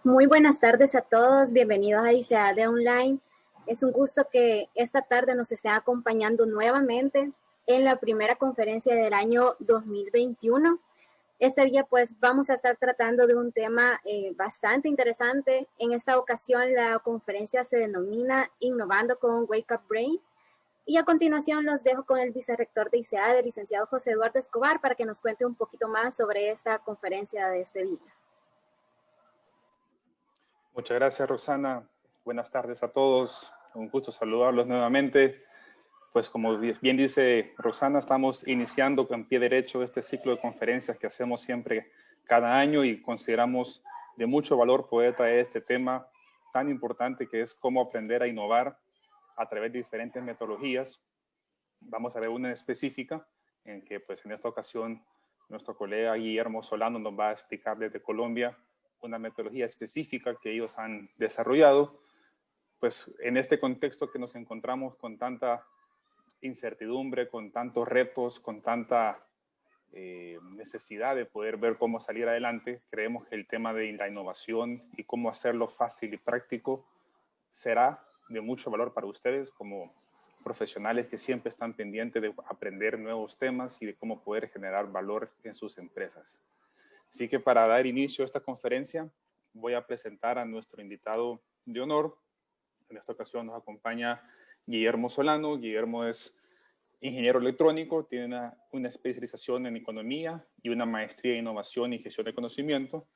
Muy buenas tardes a todos, bienvenidos a ICEAD Online. Es un gusto que esta tarde nos estén acompañando nuevamente en la primera conferencia del año 2021. Este día pues vamos a estar tratando de un tema bastante interesante. En esta ocasión la conferencia se denomina Innovando con Wake Up Brain. Y a continuación los dejo con el vicerrector de ICEAD, el licenciado José Eduardo Escobar, para que nos cuente un poquito más sobre esta conferencia de este día. Muchas gracias, Roxana. Buenas tardes a todos. Un gusto saludarlos nuevamente. Pues como bien dice Roxana, estamos iniciando con pie derecho este ciclo de conferencias que hacemos siempre cada año y consideramos de mucho valor poder traer este tema tan importante que es cómo aprender a innovar a través de diferentes metodologías. Vamos a ver una específica en que pues en esta ocasión nuestro colega Guillermo Solano nos va a explicar desde Colombia una metodología específica que ellos han desarrollado, pues en este contexto que nos encontramos con tanta incertidumbre, con tantos retos, con tanta necesidad de poder ver cómo salir adelante, creemos que el tema de la innovación y cómo hacerlo fácil y práctico será de mucho valor para ustedes como profesionales que siempre están pendientes de aprender nuevos temas y de cómo poder generar valor en sus empresas. Así que para dar inicio a esta conferencia, voy a presentar a nuestro invitado de honor. En esta ocasión nos acompaña Guillermo Solano. Guillermo es ingeniero electrónico, tiene una especialización en economía y una maestría en innovación y gestión de conocimiento.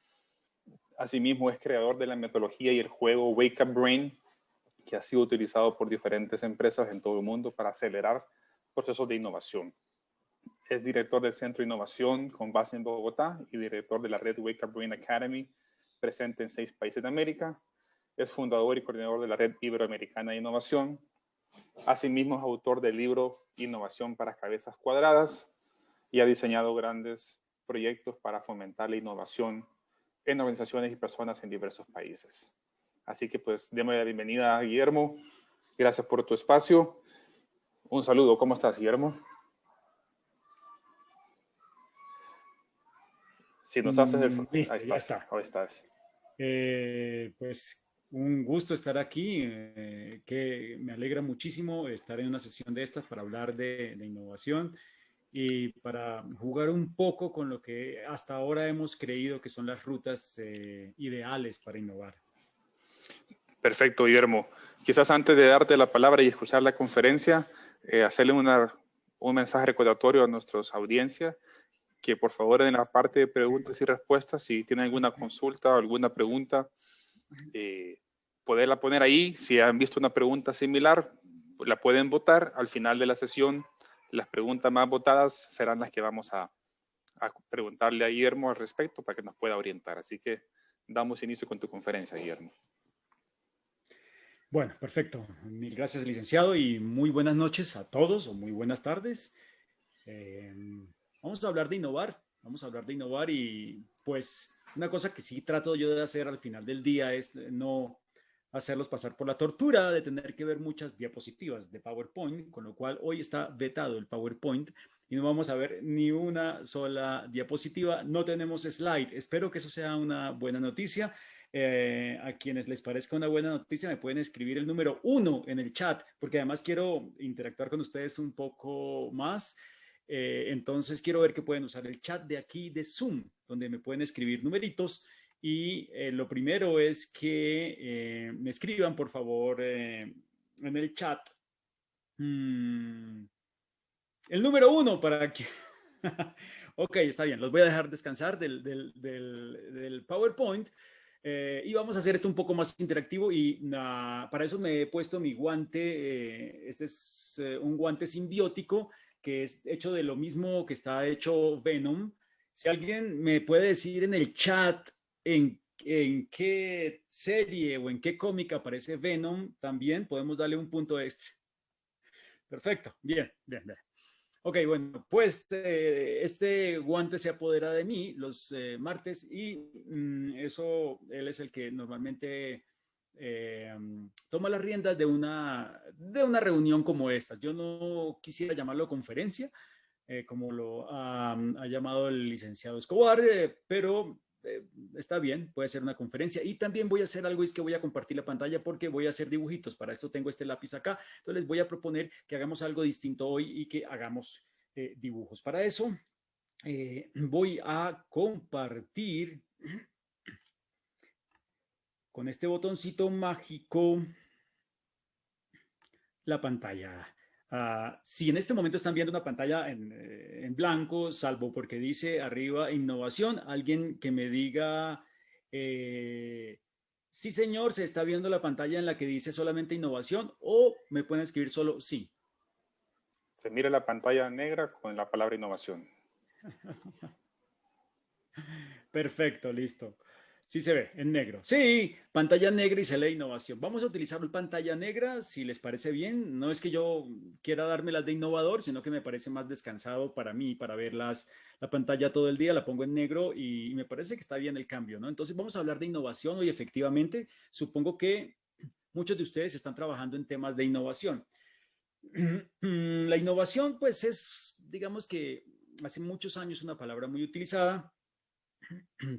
Asimismo, es creador de la metodología y el juego Wake Up Brain, que ha sido utilizado por diferentes empresas en todo el mundo para acelerar procesos de innovación. Es director del Centro de Innovación con base en Bogotá y director de la red Wake Up Brain Academy, presente en 6 países de América. Es fundador y coordinador de la red Iberoamericana de Innovación. Asimismo, es autor del libro Innovación para Cabezas Cuadradas y ha diseñado grandes proyectos para fomentar la innovación en organizaciones y personas en diversos países. Así que pues démosle la bienvenida a Guillermo. Gracias por tu espacio. Un saludo. ¿Cómo estás, Guillermo? Si nos haces el... Listo, ahí estás, ya está. ahí estás. Pues un gusto estar aquí, que me alegra muchísimo estar en una sesión de estas para hablar de innovación y para jugar un poco con lo que hasta ahora hemos creído que son las rutas ideales para innovar. Perfecto, Guillermo. Quizás antes de darte la palabra y escuchar la conferencia, hacerle un mensaje recordatorio a nuestras audiencias, que por favor en la parte de preguntas y respuestas, si tienen alguna consulta o alguna pregunta, poderla poner ahí. Si han visto una pregunta similar, la pueden votar. Al final de la sesión, las preguntas más votadas serán las que vamos a preguntarle a Guillermo al respecto para que nos pueda orientar. Así que damos inicio con tu conferencia, Guillermo. Bueno, perfecto. Mil gracias, licenciado, y muy buenas noches a todos o muy buenas tardes. Vamos a hablar de innovar y pues una cosa que sí trato yo de hacer al final del día es no hacerlos pasar por la tortura de tener que ver muchas diapositivas de PowerPoint, con lo cual hoy está vetado el PowerPoint y no vamos a ver ni una sola diapositiva, no tenemos slide. Espero que eso sea una buena noticia. A quienes les parezca una buena noticia me pueden escribir el número 1 en el chat, porque además quiero interactuar con ustedes un poco más. Entonces quiero ver que pueden usar el chat de aquí de Zoom, donde me pueden escribir numeritos. Y lo primero es que me escriban, por favor, en el chat el número 1 para que... Ok, está bien, los voy a dejar descansar del PowerPoint. Y vamos a hacer esto un poco más interactivo y para eso me he puesto mi guante. Este es un guante simbiótico que es hecho de lo mismo que está hecho Venom. Si alguien me puede decir en el chat en qué serie o en qué cómic aparece Venom, también podemos darle un punto extra. Perfecto, bien, bien, bien. Ok, bueno, pues este guante se apodera de mí los martes y eso, él es el que normalmente toma las riendas de una reunión como esta. Yo no quisiera llamarlo conferencia, como lo ha llamado el licenciado Escobar, pero está bien, puede ser una conferencia. Y también voy a hacer algo, es que voy a compartir la pantalla porque voy a hacer dibujitos. Para esto tengo este lápiz acá. Entonces les voy a proponer que hagamos algo distinto hoy y que hagamos dibujos. Para eso voy a compartir con este botoncito mágico la pantalla. Si en este momento están viendo una pantalla en blanco, salvo porque dice arriba innovación, alguien que me diga, sí señor, se está viendo la pantalla en la que dice solamente innovación, o me pueden escribir solo sí. Se mira la pantalla negra con la palabra innovación. Perfecto, listo. Sí se ve en negro. Sí, pantalla negra y se lee innovación. Vamos a utilizar pantalla negra si les parece bien. No es que yo quiera darme las de innovador, sino que me parece más descansado para mí, para ver la pantalla todo el día. La pongo en negro y me parece que está bien el cambio, ¿no? Entonces vamos a hablar de innovación hoy. Efectivamente, supongo que muchos de ustedes están trabajando en temas de innovación. La innovación, pues es, digamos que hace muchos años una palabra muy utilizada.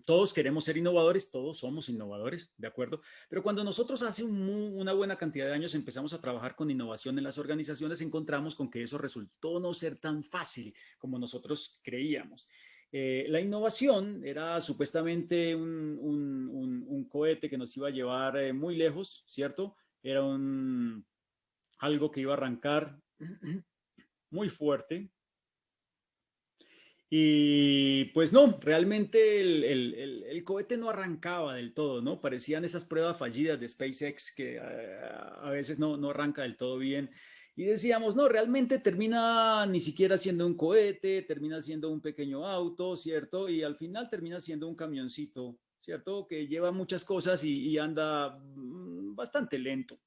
Todos queremos ser innovadores, todos somos innovadores, ¿de acuerdo? Pero cuando nosotros hace una buena cantidad de años empezamos a trabajar con innovación en las organizaciones, encontramos con que eso resultó no ser tan fácil como nosotros creíamos. La innovación era supuestamente un cohete que nos iba a llevar muy lejos, ¿cierto? Era algo que iba a arrancar muy fuerte. Y pues no, realmente el cohete no arrancaba del todo, ¿no? Parecían esas pruebas fallidas de SpaceX que a veces no arranca del todo bien. Y decíamos, no, realmente termina ni siquiera siendo un cohete, termina siendo un pequeño auto, ¿cierto? Y al final termina siendo un camioncito, ¿cierto? Que lleva muchas cosas y anda bastante lento.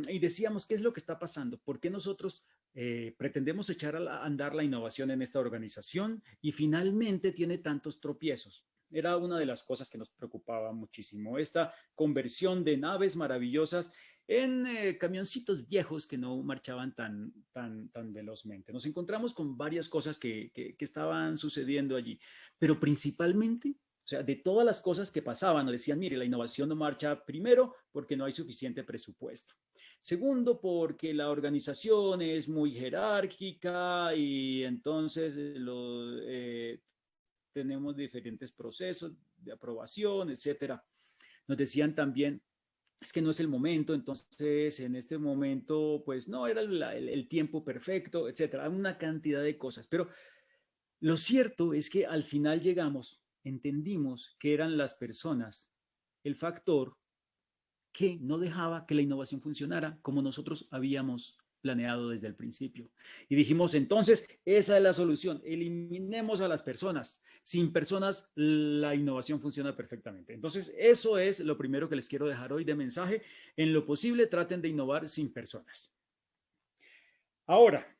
Y decíamos, ¿qué es lo que está pasando? ¿Por qué nosotros pretendemos echar a andar la innovación en esta organización y finalmente tiene tantos tropiezos? Era una de las cosas que nos preocupaba muchísimo, esta conversión de naves maravillosas en camioncitos viejos que no marchaban tan velozmente. Nos encontramos con varias cosas que estaban sucediendo allí, pero principalmente, o sea, de todas las cosas que pasaban, nos decían, mire, la innovación no marcha primero porque no hay suficiente presupuesto. Segundo, porque la organización es muy jerárquica y entonces tenemos diferentes procesos de aprobación, etcétera. Nos decían también, es que no es el momento, entonces en este momento, pues no era el tiempo perfecto, etcétera. Una cantidad de cosas, pero lo cierto es que al final entendimos que eran las personas el factor que no dejaba que la innovación funcionara como nosotros habíamos planeado desde el principio. Y dijimos, entonces, esa es la solución, eliminemos a las personas. Sin personas, la innovación funciona perfectamente. Entonces, eso es lo primero que les quiero dejar hoy de mensaje. En lo posible, traten de innovar sin personas. Ahora,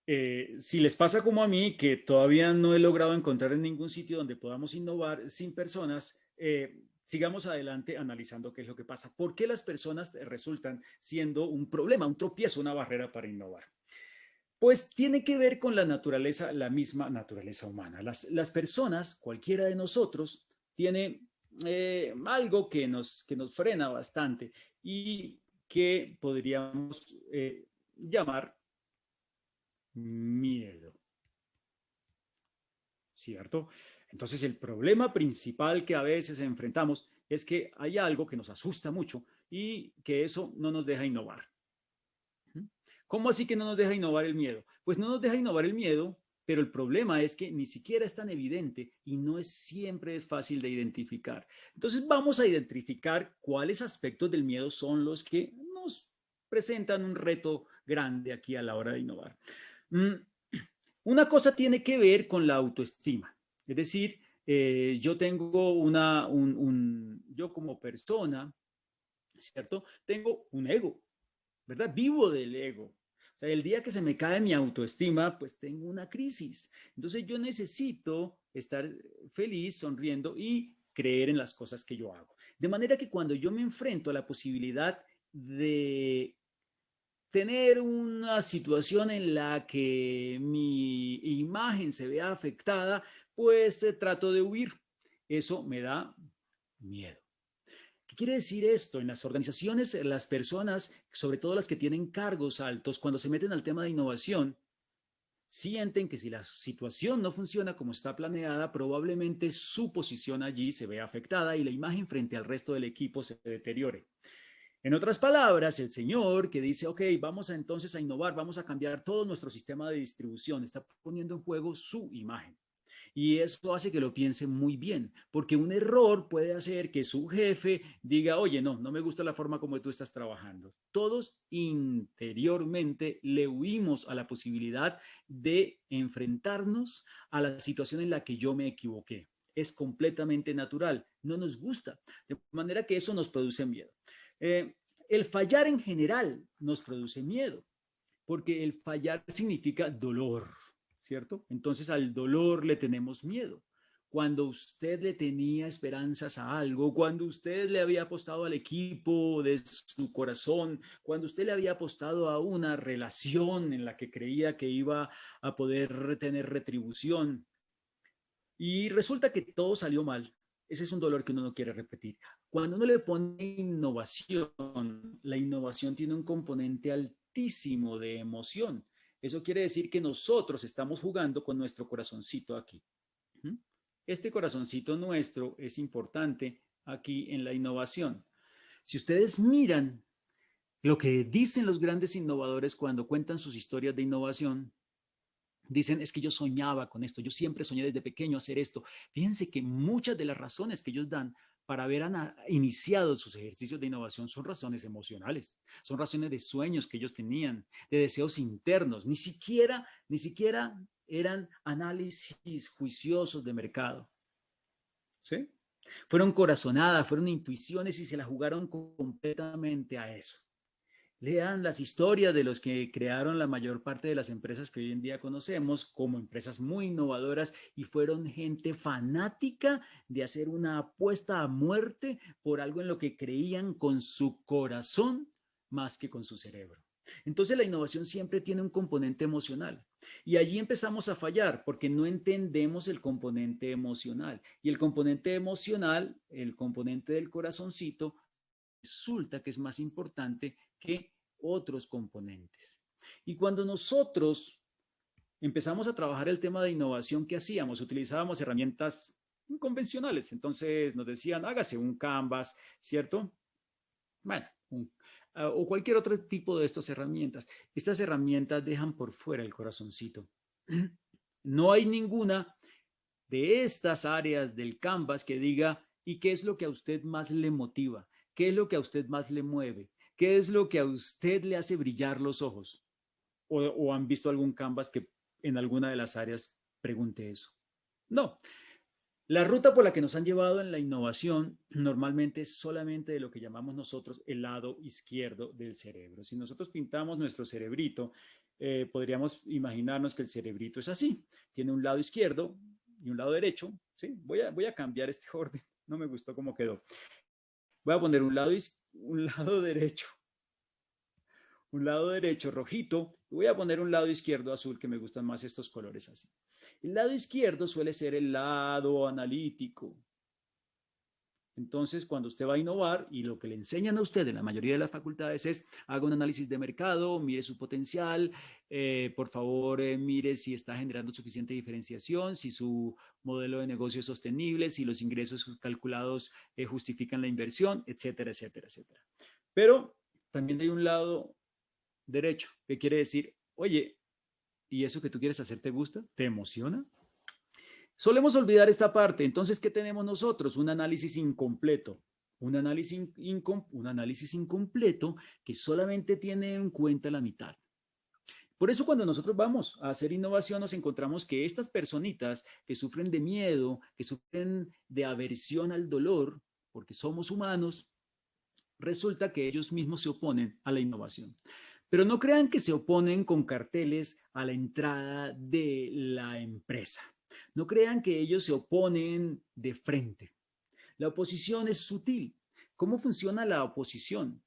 si les pasa como a mí, que todavía no he logrado encontrar en ningún sitio donde podamos innovar sin personas, sigamos adelante analizando qué es lo que pasa. ¿Por qué las personas resultan siendo un problema, un tropiezo, una barrera para innovar? Pues tiene que ver con la naturaleza, la misma naturaleza humana. Las personas, cualquiera de nosotros, tiene algo que nos frena bastante y que podríamos llamar miedo, ¿cierto? Entonces el problema principal que a veces enfrentamos es que hay algo que nos asusta mucho y que eso no nos deja innovar. ¿Cómo así que no nos deja innovar el miedo? Pues no nos deja innovar el miedo, pero el problema es que ni siquiera es tan evidente y no es siempre fácil de identificar. Entonces vamos a identificar cuáles aspectos del miedo son los que nos presentan un reto grande aquí a la hora de innovar. Una cosa tiene que ver con la autoestima, es decir, yo tengo yo como persona, ¿cierto? Tengo un ego, ¿verdad? Vivo del ego. O sea, el día que se me cae mi autoestima, pues tengo una crisis. Entonces yo necesito estar feliz, sonriendo y creer en las cosas que yo hago. De manera que cuando yo me enfrento a la posibilidad de tener una situación en la que mi imagen se vea afectada, pues trato de huir. Eso me da miedo. ¿Qué quiere decir esto? En las organizaciones, las personas, sobre todo las que tienen cargos altos, cuando se meten al tema de innovación, sienten que si la situación no funciona como está planeada, probablemente su posición allí se vea afectada y la imagen frente al resto del equipo se deteriore. En otras palabras, el señor que dice, ok, vamos entonces a innovar, vamos a cambiar todo nuestro sistema de distribución, está poniendo en juego su imagen. Y eso hace que lo piense muy bien, porque un error puede hacer que su jefe diga, oye, no me gusta la forma como tú estás trabajando. Todos interiormente le huimos a la posibilidad de enfrentarnos a la situación en la que yo me equivoqué. Es completamente natural, no nos gusta, de manera que eso nos produce miedo. El fallar en general nos produce miedo, porque el fallar significa dolor, ¿cierto? Entonces al dolor le tenemos miedo. Cuando usted le tenía esperanzas a algo, cuando usted le había apostado al equipo de su corazón, cuando usted le había apostado a una relación en la que creía que iba a poder tener retribución y resulta que todo salió mal, ese es un dolor que uno no quiere repetir. Cuando uno le pone innovación, la innovación tiene un componente altísimo de emoción. Eso quiere decir que nosotros estamos jugando con nuestro corazoncito aquí. Este corazoncito nuestro es importante aquí en la innovación. Si ustedes miran lo que dicen los grandes innovadores cuando cuentan sus historias de innovación, dicen, es que yo soñaba con esto, yo siempre soñé desde pequeño hacer esto. Fíjense que muchas de las razones que ellos dan para haber iniciado sus ejercicios de innovación son razones emocionales, son razones de sueños que ellos tenían, de deseos internos, ni siquiera eran análisis juiciosos de mercado. ¿Sí? Fueron corazonadas, fueron intuiciones y se la jugaron completamente a eso. Lean las historias de los que crearon la mayor parte de las empresas que hoy en día conocemos como empresas muy innovadoras y fueron gente fanática de hacer una apuesta a muerte por algo en lo que creían con su corazón más que con su cerebro. Entonces la innovación siempre tiene un componente emocional y allí empezamos a fallar porque no entendemos el componente emocional y el componente emocional, el componente del corazoncito, resulta que es más importante que otros componentes. Y cuando nosotros empezamos a trabajar el tema de innovación, ¿qué hacíamos? Utilizábamos herramientas convencionales. Entonces nos decían, hágase un Canvas, ¿cierto? Bueno, o cualquier otro tipo de estas herramientas. Estas herramientas dejan por fuera el corazoncito. No hay ninguna de estas áreas del Canvas que diga, ¿y qué es lo que a usted más le motiva? ¿Qué es lo que a usted más le mueve? ¿Qué es lo que a usted le hace brillar los ojos? ¿O han visto algún Canvas que en alguna de las áreas pregunte eso? No. La ruta por la que nos han llevado en la innovación normalmente es solamente de lo que llamamos nosotros el lado izquierdo del cerebro. Si nosotros pintamos nuestro cerebrito, podríamos imaginarnos que el cerebrito es así. Tiene un lado izquierdo y un lado derecho. ¿Sí? Voy a cambiar este orden. No me gustó cómo quedó. Voy a poner un lado derecho. Un lado derecho rojito. Y voy a poner un lado izquierdo azul, que me gustan más estos colores así. El lado izquierdo suele ser el lado analítico. Entonces, cuando usted va a innovar y lo que le enseñan a usted en la mayoría de las facultades es haga un análisis de mercado, mire su potencial, por favor, mire si está generando suficiente diferenciación, si su modelo de negocio es sostenible, si los ingresos calculados justifican la inversión, etcétera, etcétera, etcétera. Pero también hay un lado derecho, que quiere decir, oye, ¿y eso que tú quieres hacer te gusta? ¿Te emociona? Solemos olvidar esta parte. Entonces, ¿qué tenemos nosotros? Un análisis incompleto. Un análisis incompleto que solamente tiene en cuenta la mitad. Por eso cuando nosotros vamos a hacer innovación nos encontramos que estas personitas que sufren de miedo, que sufren de aversión al dolor, porque somos humanos, resulta que ellos mismos se oponen a la innovación. Pero no crean que se oponen con carteles a la entrada de la empresa. No crean que ellos se oponen de frente. La oposición es sutil. ¿Cómo funciona la oposición?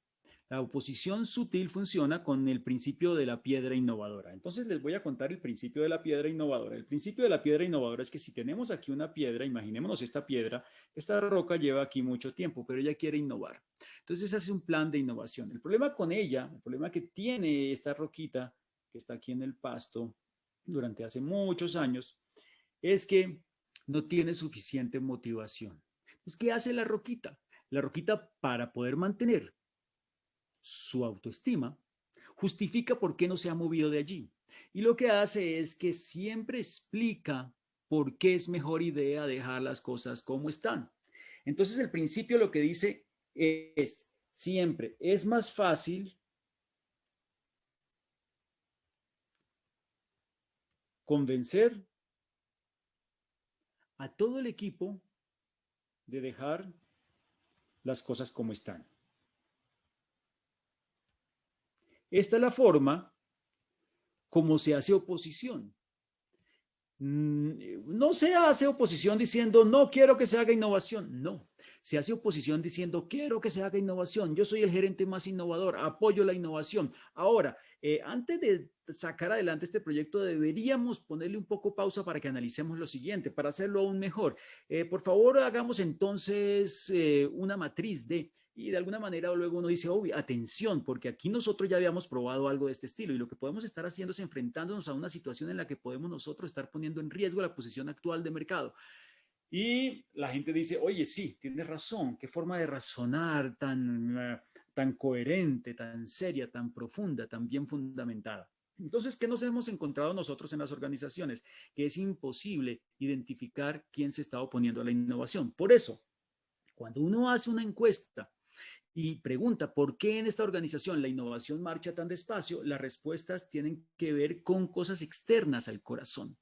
La oposición sutil funciona con el principio de la piedra innovadora. Entonces les voy a contar el principio de la piedra innovadora. El principio de la piedra innovadora es que si tenemos aquí una piedra, imaginémonos esta piedra, esta roca lleva aquí mucho tiempo, pero ella quiere innovar. Entonces hace un plan de innovación. El problema con ella, el problema que tiene esta roquita que está aquí en el pasto durante hace muchos años, es que no tiene suficiente motivación. Entonces, ¿qué hace la roquita? La roquita, para poder mantener su autoestima, justifica por qué no se ha movido de allí. Y lo que hace es que siempre explica por qué es mejor idea dejar las cosas como están. Entonces el principio lo que dice es, siempre es más fácil convencer a todo el equipo de dejar las cosas como están. Esta es la forma como se hace oposición. No se hace oposición diciendo no quiero que se haga innovación, no. Se hace oposición diciendo quiero que se haga innovación, yo soy el gerente más innovador, apoyo la innovación. Ahora, antes de sacar adelante este proyecto deberíamos ponerle un poco pausa para que analicemos lo siguiente, para hacerlo aún mejor. Por favor, hagamos entonces una matriz y de alguna manera luego uno dice, oh, atención, porque aquí nosotros ya habíamos probado algo de este estilo y lo que podemos estar haciendo es enfrentándonos a una situación en la que podemos nosotros estar poniendo en riesgo la posición actual de mercado. Y la gente dice, oye, sí, tienes razón, qué forma de razonar tan coherente, tan seria, tan profunda, tan bien fundamentada. Entonces, ¿qué nos hemos encontrado nosotros en las organizaciones? Que es imposible identificar quién se está oponiendo a la innovación. Por eso, cuando uno hace una encuesta y pregunta por qué en esta organización la innovación marcha tan despacio, las respuestas tienen que ver con cosas externas al corazón.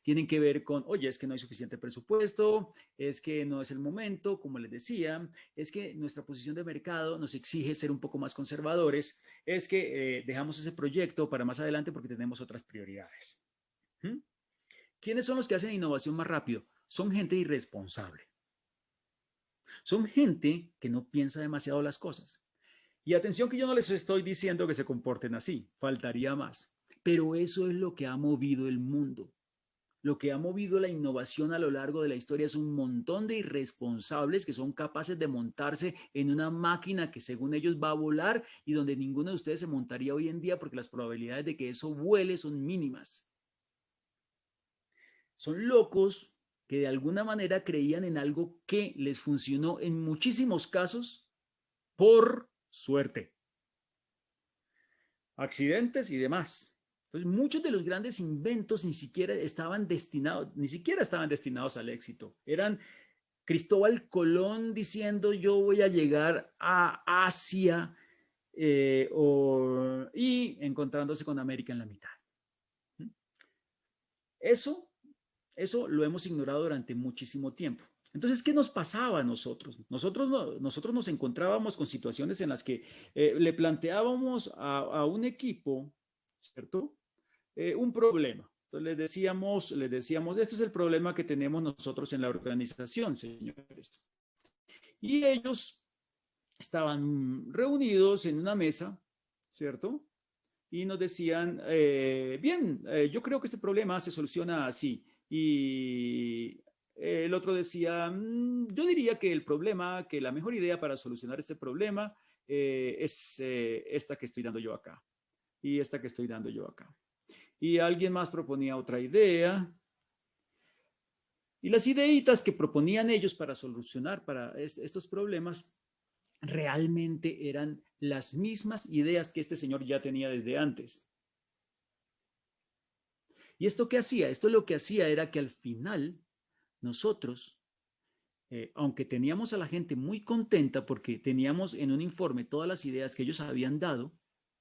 Tienen que ver con, oye, es que no hay suficiente presupuesto, es que no es el momento, como les decía, es que nuestra posición de mercado nos exige ser un poco más conservadores, es que dejamos ese proyecto para más adelante porque tenemos otras prioridades. ¿Quiénes son los que hacen innovación más rápido? Son gente irresponsable. Son gente que no piensa demasiado las cosas. Y atención que yo no les estoy diciendo que se comporten así, faltaría más. Pero eso es lo que ha movido el mundo. Lo que ha movido la innovación a lo largo de la historia es un montón de irresponsables que son capaces de montarse en una máquina que según ellos va a volar y donde ninguno de ustedes se montaría hoy en día porque las probabilidades de que eso vuele son mínimas. Son locos que de alguna manera creían en algo que les funcionó en muchísimos casos por suerte. Accidentes y demás. Entonces, muchos de los grandes inventos ni siquiera estaban destinados al éxito. Eran Cristóbal Colón diciendo yo voy a llegar a Asia y encontrándose con América en la mitad. Eso lo hemos ignorado durante muchísimo tiempo. Entonces, ¿qué nos pasaba a nosotros? Nosotros nos encontrábamos con situaciones en las que le planteábamos a un equipo, ¿cierto? Un problema. Entonces les decíamos, este es el problema que tenemos nosotros en la organización, señores. Y ellos estaban reunidos en una mesa, ¿cierto? Y nos decían, yo creo que este problema se soluciona así. Y el otro decía, yo diría que que la mejor idea para solucionar este problema es esta que estoy dando yo acá. Y esta que estoy dando yo acá. Y alguien más proponía otra idea. Y las ideitas que proponían ellos para solucionar estos problemas realmente eran las mismas ideas que este señor ya tenía desde antes. ¿Y esto qué hacía? Esto lo que hacía era que al final nosotros, aunque teníamos a la gente muy contenta porque teníamos en un informe todas las ideas que ellos habían dado,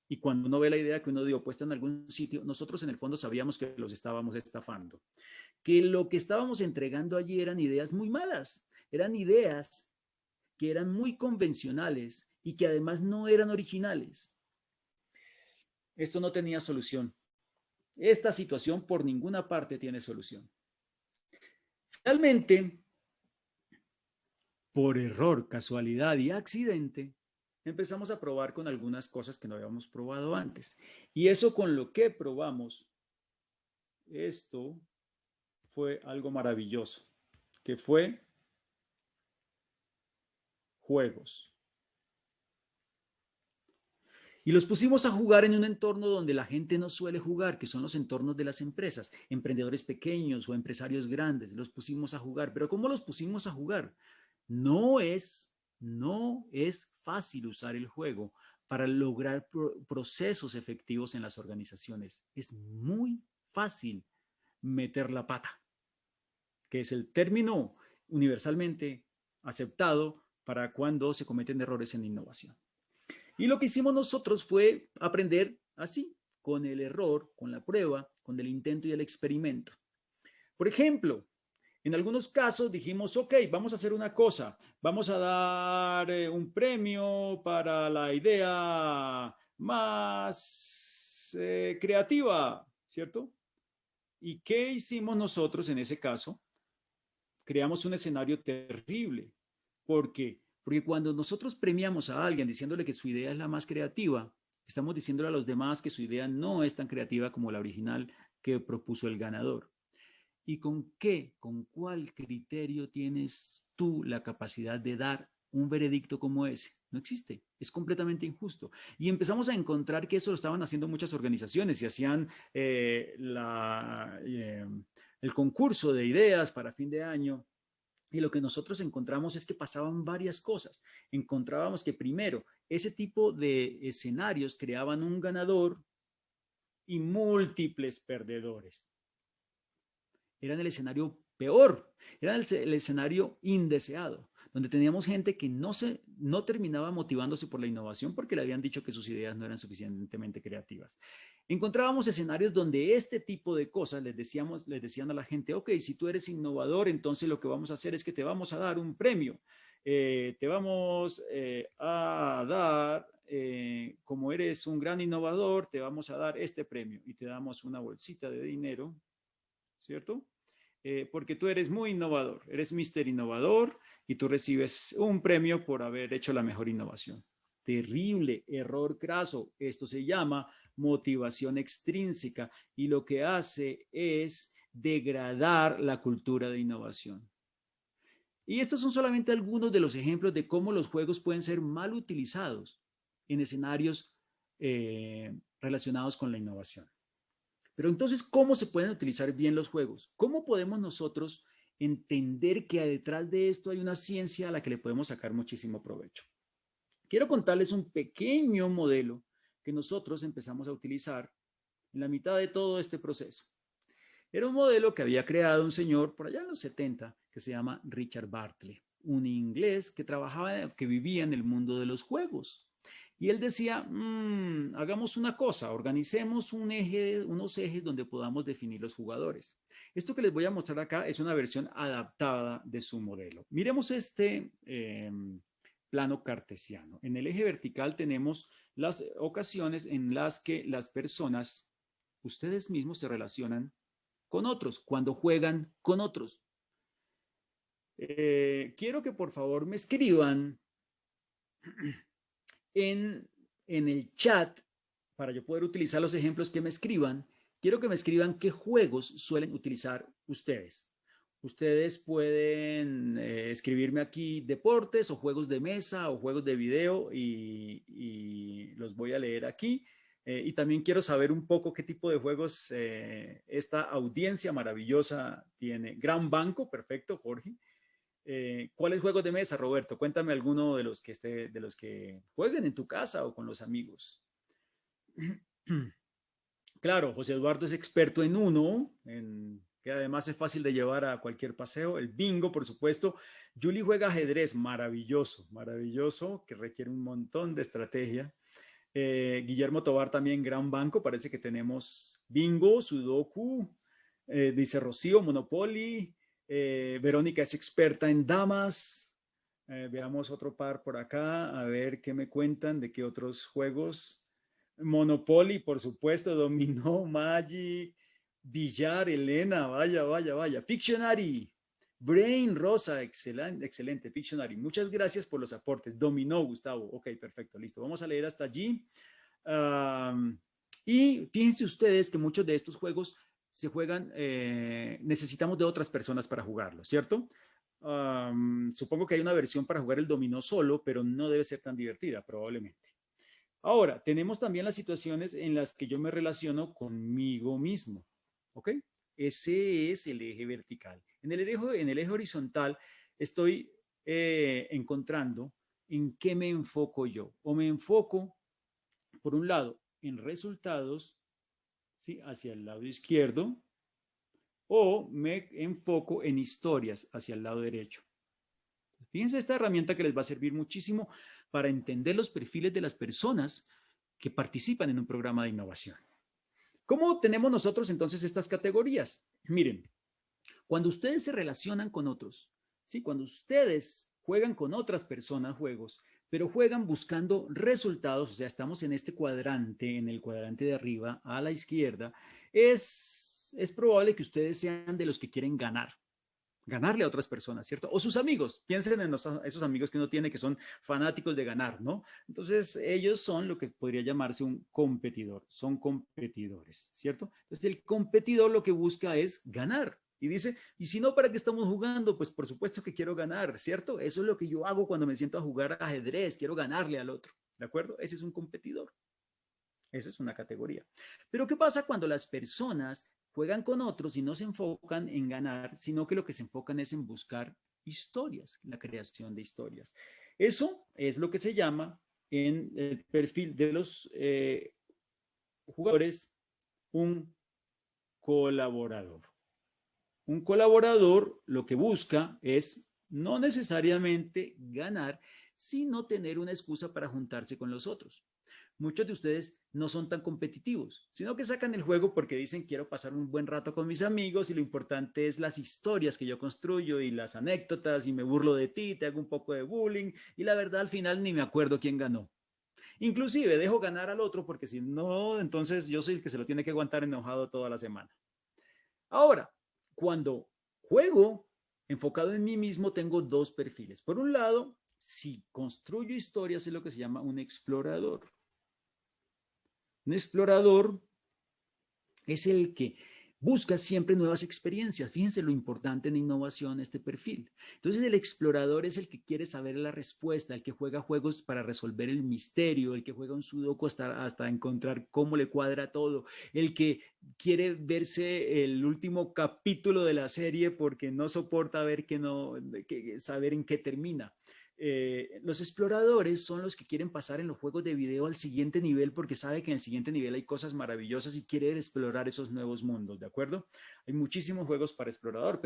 y cuando uno ve la idea que uno dio puesta en algún sitio, nosotros en el fondo sabíamos que los estábamos estafando, que lo que estábamos entregando allí eran ideas muy malas, eran ideas que eran muy convencionales y que además no eran originales. Esto no tenía solución. Esta situación por ninguna parte tiene solución. Finalmente, por error, casualidad y accidente, empezamos a probar con algunas cosas que no habíamos probado antes. Y eso con lo que probamos, esto fue algo maravilloso, que fue juegos. Y los pusimos a jugar en un entorno donde la gente no suele jugar, que son los entornos de las empresas, emprendedores pequeños o empresarios grandes. Los pusimos a jugar. ¿Pero cómo los pusimos a jugar? No es fácil usar el juego para lograr procesos efectivos en las organizaciones. Es muy fácil meter la pata, que es el término universalmente aceptado para cuando se cometen errores en la innovación. Y lo que hicimos nosotros fue aprender así, con el error, con la prueba, con el intento y el experimento. Por ejemplo, en algunos casos dijimos, ok, vamos a hacer una cosa, vamos a dar un premio para la idea más creativa, ¿cierto? ¿Y qué hicimos nosotros en ese caso? Creamos un escenario terrible. ¿Por qué? Porque cuando nosotros premiamos a alguien diciéndole que su idea es la más creativa, estamos diciéndole a los demás que su idea no es tan creativa como la original que propuso el ganador. ¿Y con cuál criterio tienes tú la capacidad de dar un veredicto como ese? No existe, es completamente injusto. Y empezamos a encontrar que eso lo estaban haciendo muchas organizaciones y hacían el concurso de ideas para fin de año. Y lo que nosotros encontramos es que pasaban varias cosas. Encontrábamos que primero, ese tipo de escenarios creaban un ganador y múltiples perdedores. Eran el escenario peor, era el escenario indeseado, donde teníamos gente que no terminaba motivándose por la innovación porque le habían dicho que sus ideas no eran suficientemente creativas. Encontrábamos escenarios donde este tipo de cosas les decían a la gente, ok, si tú eres innovador, entonces lo que vamos a hacer es que te vamos a dar un premio. Te vamos a dar, como eres un gran innovador, te vamos a dar este premio y te damos una bolsita de dinero, ¿cierto? Porque tú eres muy innovador, eres Mr. Innovador y tú recibes un premio por haber hecho la mejor innovación. Terrible, error craso. Esto se llama motivación extrínseca y lo que hace es degradar la cultura de innovación. Y estos son solamente algunos de los ejemplos de cómo los juegos pueden ser mal utilizados en escenarios relacionados con la innovación. Pero entonces, ¿cómo se pueden utilizar bien los juegos? ¿Cómo podemos nosotros entender que detrás de esto hay una ciencia a la que le podemos sacar muchísimo provecho? Quiero contarles un pequeño modelo que nosotros empezamos a utilizar en la mitad de todo este proceso. Era un modelo que había creado un señor por allá en los 70 que se llama Richard Bartlett, un inglés que vivía en el mundo de los juegos. Y él decía, hagamos una cosa, organicemos unos ejes donde podamos definir los jugadores. Esto que les voy a mostrar acá es una versión adaptada de su modelo. Miremos este plano cartesiano. En el eje vertical tenemos las ocasiones en las que las personas, ustedes mismos, se relacionan con otros, cuando juegan con otros. Quiero que por favor me escriban en el chat, para yo poder utilizar los ejemplos que me escriban, quiero que me escriban qué juegos suelen utilizar ustedes. Ustedes pueden escribirme aquí deportes o juegos de mesa o juegos de video y los voy a leer aquí. Y también quiero saber un poco qué tipo de juegos esta audiencia maravillosa tiene. Gran Banco, perfecto, Jorge. ¿Cuáles juegos de mesa, Roberto? Cuéntame alguno de los que jueguen en tu casa o con los amigos. Claro, José Eduardo es experto en uno, que además es fácil de llevar a cualquier paseo. El bingo, por supuesto. Julie juega ajedrez, maravilloso, maravilloso, que requiere un montón de estrategia. Guillermo Tobar también, Gran Banco. Parece que tenemos bingo, sudoku, dice Rocío, Monopoly. Verónica es experta en damas. Veamos otro par por acá, a ver qué me cuentan de qué otros juegos. Monopoly, por supuesto, dominó, Magic, billar, Elena, vaya, vaya, vaya. Pictionary, Brain, Rosa, excelente, excelente. Pictionary, muchas gracias por los aportes. Dominó, Gustavo. Ok, perfecto, listo. Vamos a leer hasta allí. Y fíjense ustedes que muchos de estos juegos se juegan, necesitamos de otras personas para jugarlos, ¿cierto? Supongo que hay una versión para jugar el dominó solo, pero no debe ser tan divertida, probablemente. Ahora, tenemos también las situaciones en las que yo me relaciono conmigo mismo, ¿ok? Ese es el eje vertical. En el eje horizontal estoy encontrando en qué me enfoco yo. O me enfoco, por un lado, en resultados, ¿sí? Hacia el lado izquierdo, o me enfoco en historias hacia el lado derecho. Fíjense esta herramienta que les va a servir muchísimo para entender los perfiles de las personas que participan en un programa de innovación. ¿Cómo tenemos nosotros entonces estas categorías? Miren, cuando ustedes se relacionan con otros, ¿sí? Cuando ustedes juegan con otras personas juegos, pero juegan buscando resultados, o sea, estamos en este cuadrante, en el cuadrante de arriba a la izquierda, es probable que ustedes sean de los que quieren ganarle a otras personas, ¿cierto? O sus amigos, piensen en esos amigos que uno tiene que son fanáticos de ganar, ¿no? Entonces, ellos son lo que podría llamarse un competidor, son competidores, ¿cierto? Entonces, el competidor lo que busca es ganar. Y dice, ¿y si no, para qué estamos jugando? Pues por supuesto que quiero ganar, ¿cierto? Eso es lo que yo hago cuando me siento a jugar ajedrez, quiero ganarle al otro, ¿de acuerdo? Ese es un competidor. Esa es una categoría. Pero ¿qué pasa cuando las personas juegan con otros y no se enfocan en ganar, sino que lo que se enfocan es en buscar historias, la creación de historias? Eso es lo que se llama en el perfil de los jugadores un colaborador. Un colaborador lo que busca es no necesariamente ganar, sino tener una excusa para juntarse con los otros. Muchos de ustedes no son tan competitivos, sino que sacan el juego porque dicen quiero pasar un buen rato con mis amigos y lo importante es las historias que yo construyo y las anécdotas y me burlo de ti, te hago un poco de bullying y la verdad al final ni me acuerdo quién ganó. Inclusive dejo ganar al otro porque si no, entonces yo soy el que se lo tiene que aguantar enojado toda la semana. Ahora, cuando juego enfocado en mí mismo, tengo dos perfiles. Por un lado, si construyo historias es lo que se llama un explorador. Un explorador es el que busca siempre nuevas experiencias. Fíjense lo importante en innovación, este perfil. Entonces, el explorador es el que quiere saber la respuesta, el que juega juegos para resolver el misterio, el que juega un sudoku hasta encontrar cómo le cuadra todo, el que quiere verse el último capítulo de la serie porque no soporta ver saber en qué termina. Los exploradores son los que quieren pasar en los juegos de video al siguiente nivel porque sabe que en el siguiente nivel hay cosas maravillosas y quiere explorar esos nuevos mundos, ¿de acuerdo? Hay muchísimos juegos para explorador,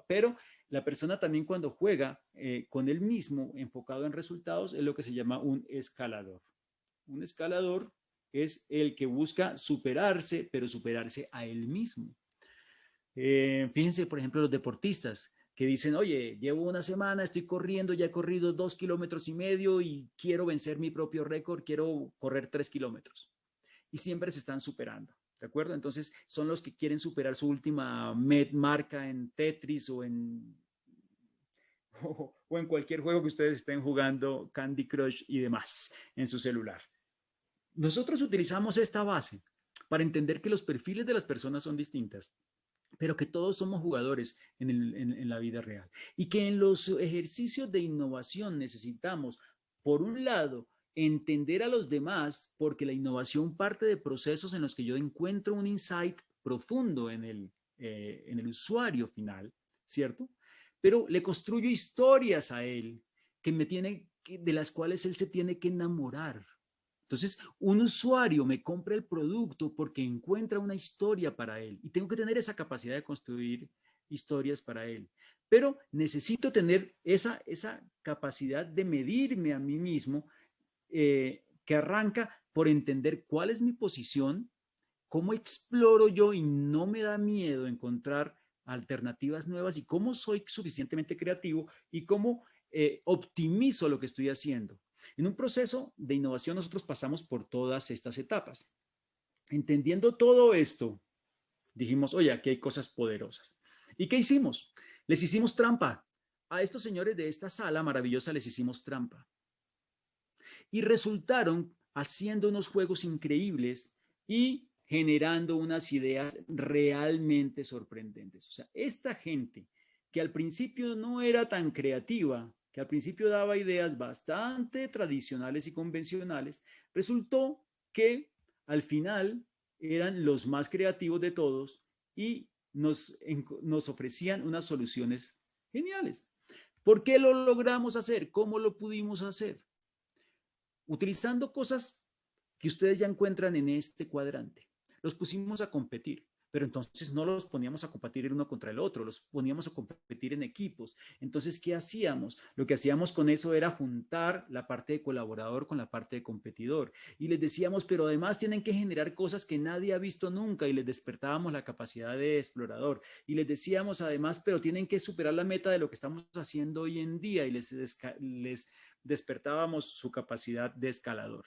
pero la persona también cuando juega con él mismo, enfocado en resultados, es lo que se llama un escalador. Un escalador es el que busca superarse, pero superarse a él mismo. Fíjense, por ejemplo, los deportistas que dicen, oye, llevo una semana, estoy corriendo, ya he corrido 2,5 kilómetros y quiero vencer mi propio récord, quiero correr 3 kilómetros. Y siempre se están superando, ¿de acuerdo? Entonces, son los que quieren superar su última marca en Tetris o en cualquier juego que ustedes estén jugando, Candy Crush y demás, en su celular. Nosotros utilizamos esta base para entender que los perfiles de las personas son distintas, pero que todos somos jugadores en la vida real y que en los ejercicios de innovación necesitamos, por un lado, entender a los demás, porque la innovación parte de procesos en los que yo encuentro un insight profundo en el usuario final, ¿cierto? Pero le construyo historias a él de las cuales él se tiene que enamorar. Entonces, un usuario me compra el producto porque encuentra una historia para él y tengo que tener esa capacidad de construir historias para él. Pero necesito tener esa capacidad de medirme a mí mismo que arranca por entender cuál es mi posición, cómo exploro yo y no me da miedo encontrar alternativas nuevas y cómo soy suficientemente creativo y cómo optimizo lo que estoy haciendo. En un proceso de innovación nosotros pasamos por todas estas etapas. Entendiendo todo esto, dijimos, oye, aquí hay cosas poderosas. ¿Y qué hicimos? Les hicimos trampa. A estos señores de esta sala maravillosa les hicimos trampa. Y resultaron haciendo unos juegos increíbles y generando unas ideas realmente sorprendentes. O sea, esta gente que al principio no era tan creativa, que al principio daba ideas bastante tradicionales y convencionales, resultó que al final eran los más creativos de todos y nos ofrecían unas soluciones geniales. ¿Por qué lo logramos hacer? ¿Cómo lo pudimos hacer? Utilizando cosas que ustedes ya encuentran en este cuadrante. Los pusimos a competir, pero entonces no los poníamos a competir el uno contra el otro, los poníamos a competir en equipos. Entonces, ¿qué hacíamos? Lo que hacíamos con eso era juntar la parte de colaborador con la parte de competidor. Y les decíamos, pero además tienen que generar cosas que nadie ha visto nunca y les despertábamos la capacidad de explorador. Y les decíamos además, pero tienen que superar la meta de lo que estamos haciendo hoy en día y les despertábamos su capacidad de escalador.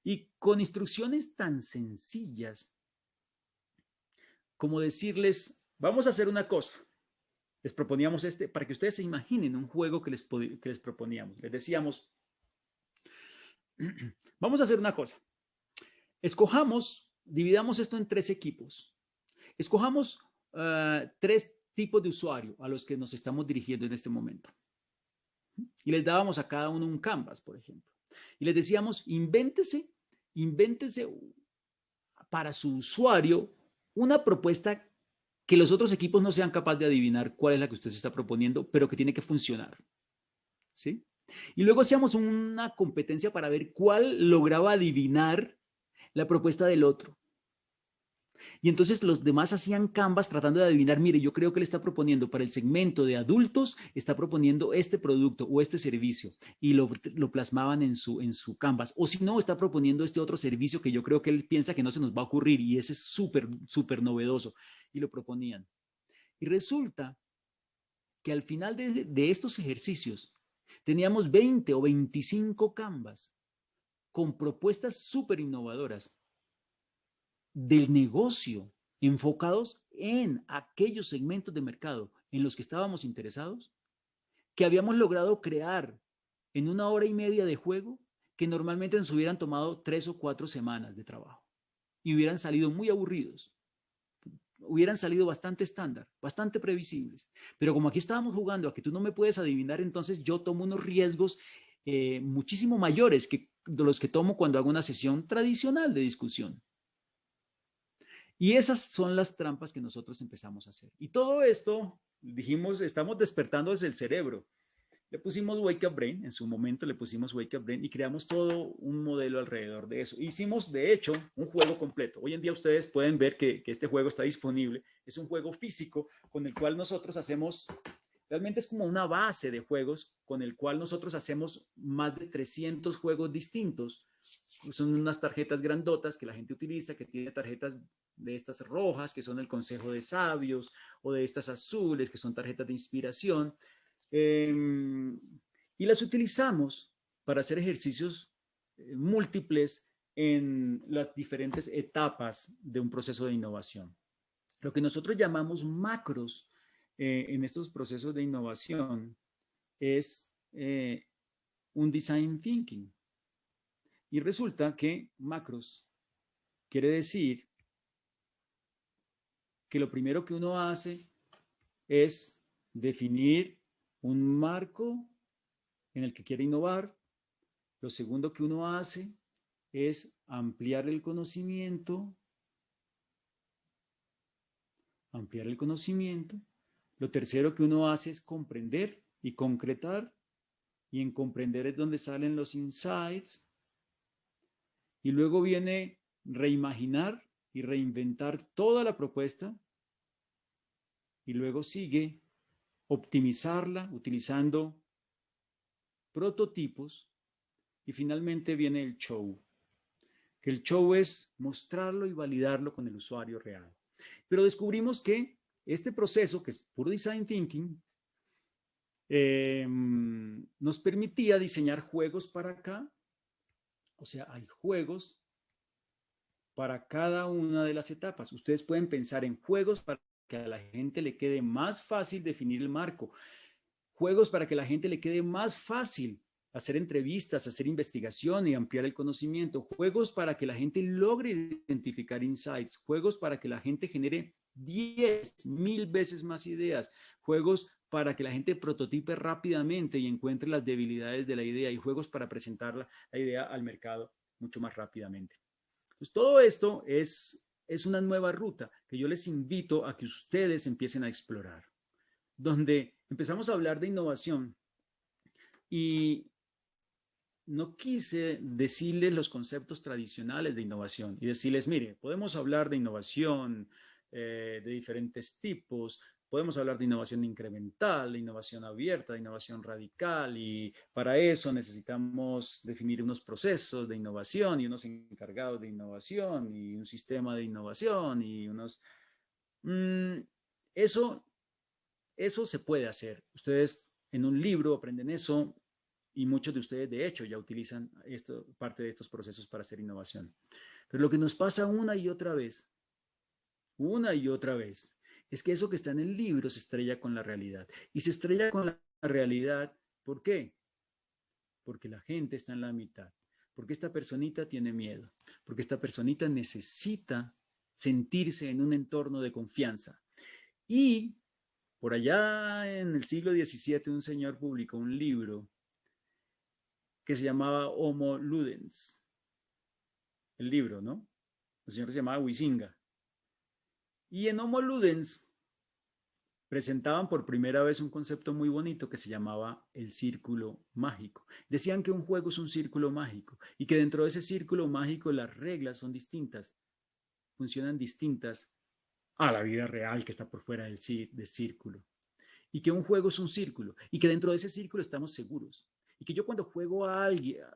Y con instrucciones tan sencillas como decirles, vamos a hacer una cosa. Les proponíamos para que ustedes se imaginen un juego que les proponíamos. Les decíamos, vamos a hacer una cosa. Dividamos esto en 3 equipos. Escojamos 3 tipos de usuario a los que nos estamos dirigiendo en este momento. Y les dábamos a cada uno un canvas, por ejemplo. Y les decíamos, invéntese para su usuario una propuesta que los otros equipos no sean capaces de adivinar cuál es la que usted se está proponiendo, pero que tiene que funcionar. ¿Sí? Y luego hacíamos una competencia para ver cuál lograba adivinar la propuesta del otro. Y entonces los demás hacían canvas tratando de adivinar, mire, yo creo que le está proponiendo para el segmento de adultos, está proponiendo este producto o este servicio y lo plasmaban en su canvas. O si no, está proponiendo este otro servicio que yo creo que él piensa que no se nos va a ocurrir y ese es súper novedoso y lo proponían. Y resulta que al final de estos ejercicios teníamos 20 o 25 canvas con propuestas súper innovadoras del negocio enfocados en aquellos segmentos de mercado en los que estábamos interesados, que habíamos logrado crear en 1 hora y media de juego que normalmente nos hubieran tomado 3 o 4 semanas de trabajo y hubieran salido muy aburridos, hubieran salido bastante estándar, bastante previsibles. Pero como aquí estábamos jugando a que tú no me puedes adivinar, entonces yo tomo unos riesgos muchísimo mayores que los que tomo cuando hago una sesión tradicional de discusión. Y esas son las trampas que nosotros empezamos a hacer. Y todo esto, dijimos, estamos despertando desde el cerebro. Le pusimos Wake Up Brain, en su momento le pusimos Wake Up Brain y creamos todo un modelo alrededor de eso. Hicimos, de hecho, un juego completo. Hoy en día ustedes pueden ver que este juego está disponible. Es un juego físico con el cual nosotros hacemos, realmente es como una base de juegos con el cual nosotros hacemos más de 300 juegos distintos. Son unas tarjetas grandotas que la gente utiliza, que tiene tarjetas de estas rojas, que son el Consejo de Sabios, o de estas azules, que son tarjetas de inspiración. Y las utilizamos para hacer ejercicios múltiples en las diferentes etapas de un proceso de innovación. Lo que nosotros llamamos macros en estos procesos de innovación es un design thinking. Y resulta que macros quiere decir que lo primero que uno hace es definir un marco en el que quiere innovar. Lo segundo que uno hace es ampliar el conocimiento. Lo tercero que uno hace es comprender y concretar. Y en comprender es donde salen los insights. Y luego viene reimaginar y reinventar toda la propuesta. Y luego sigue optimizarla utilizando prototipos. Y finalmente viene el show. Que el show es mostrarlo y validarlo con el usuario real. Pero descubrimos que este proceso, que es puro design thinking, nos permitía diseñar juegos para acá. O sea, hay juegos para cada una de las etapas. Ustedes pueden pensar en juegos para que a la gente le quede más fácil definir el marco, juegos para que a la gente le quede más fácil hacer entrevistas, hacer investigación y ampliar el conocimiento, juegos para que la gente logre identificar insights, juegos para que la gente genere 10,000 veces más ideas, juegos para que la gente prototipe rápidamente y encuentre las debilidades de la idea, y juegos para presentar la idea al mercado mucho más rápidamente. Pues todo esto es una nueva ruta que yo les invito a que ustedes empiecen a explorar, donde empezamos a hablar de innovación y no quise decirles los conceptos tradicionales de innovación y decirles, mire, podemos hablar de innovación de diferentes tipos, podemos hablar de innovación incremental, de innovación abierta, de innovación radical, y para eso necesitamos definir unos procesos de innovación y unos encargados de innovación y un sistema de innovación y unos... Eso se puede hacer. Ustedes en un libro aprenden eso y muchos de ustedes de hecho ya utilizan parte de estos procesos para hacer innovación. Pero lo que nos pasa una y otra vez, es que eso que está en el libro se estrella con la realidad. Y se estrella con la realidad, ¿por qué? Porque la gente está en la mitad. Porque esta personita tiene miedo. Porque esta personita necesita sentirse en un entorno de confianza. Y por allá en el siglo XVII un señor publicó un libro que se llamaba Homo Ludens. El libro, ¿no? El señor se llamaba Huizinga. Y en Homo Ludens presentaban por primera vez un concepto muy bonito que se llamaba el círculo mágico. Decían que un juego es un círculo mágico y que dentro de ese círculo mágico las reglas son distintas, funcionan distintas a la vida real que está por fuera del círculo. Y que un juego es un círculo y que dentro de ese círculo estamos seguros. Y que yo cuando juego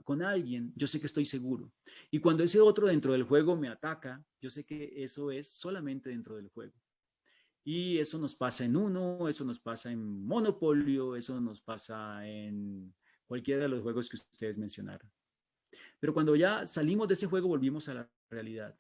con alguien, yo sé que estoy seguro. Y cuando ese otro dentro del juego me ataca, yo sé que eso es solamente dentro del juego. Y eso nos pasa en Uno, eso nos pasa en Monopolio, eso nos pasa en cualquiera de los juegos que ustedes mencionaron. Pero cuando ya salimos de ese juego, volvimos a la realidad.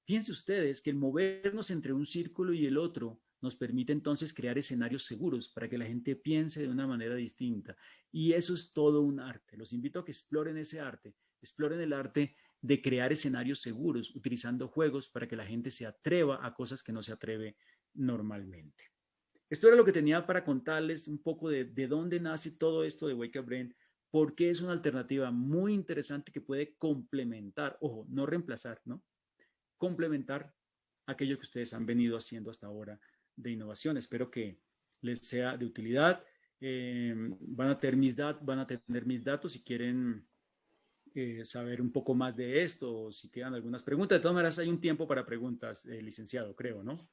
Fíjense ustedes que el movernos entre un círculo y el otro nos permite entonces crear escenarios seguros para que la gente piense de una manera distinta. Y eso es todo un arte. Los invito a que exploren ese arte, exploren el arte de crear escenarios seguros utilizando juegos para que la gente se atreva a cosas que no se atreve normalmente. Esto era lo que tenía para contarles un poco de dónde nace todo esto de Wake Up Brain, porque es una alternativa muy interesante que puede complementar, ojo, no reemplazar, ¿no? Complementar aquello que ustedes han venido haciendo hasta ahora de innovación. Espero que les sea de utilidad. Van a tener mis datos si quieren saber un poco más de esto o si quedan algunas preguntas. De todas maneras, hay un tiempo para preguntas, licenciado, creo, ¿no?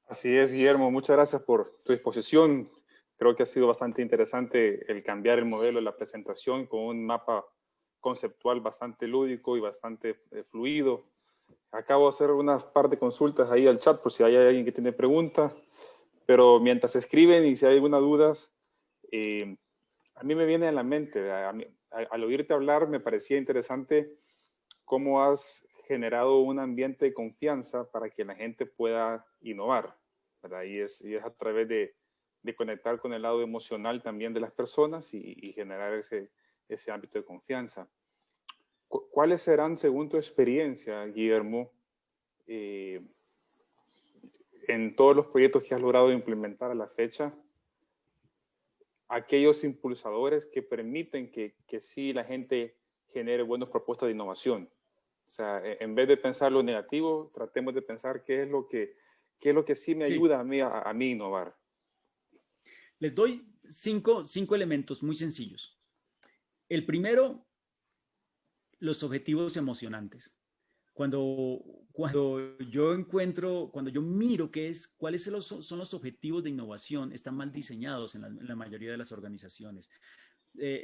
Así es, Guillermo. Muchas gracias por tu exposición. Creo que ha sido bastante interesante el cambiar el modelo de la presentación con un mapa conceptual bastante lúdico y bastante fluido. Acabo de hacer unas par de consultas ahí al chat por si hay alguien que tiene preguntas, pero mientras escriben y si hay alguna duda, a mí me viene a la mente, al oírte hablar me parecía interesante cómo has generado un ambiente de confianza para que la gente pueda innovar, ¿verdad? Y es a través de conectar con el lado emocional también de las personas y generar ese ámbito de confianza. ¿Cuáles serán, según tu experiencia, Guillermo, en todos los proyectos que has logrado implementar a la fecha, aquellos impulsadores que permiten que sí la gente genere buenas propuestas de innovación? O sea, en vez de pensar lo negativo, tratemos de pensar qué es lo que sí me ayuda a mí a innovar. Les doy cinco elementos muy sencillos. El primero, los objetivos emocionantes. Cuando yo miro cuáles son los objetivos de innovación, están mal diseñados en la mayoría de las organizaciones.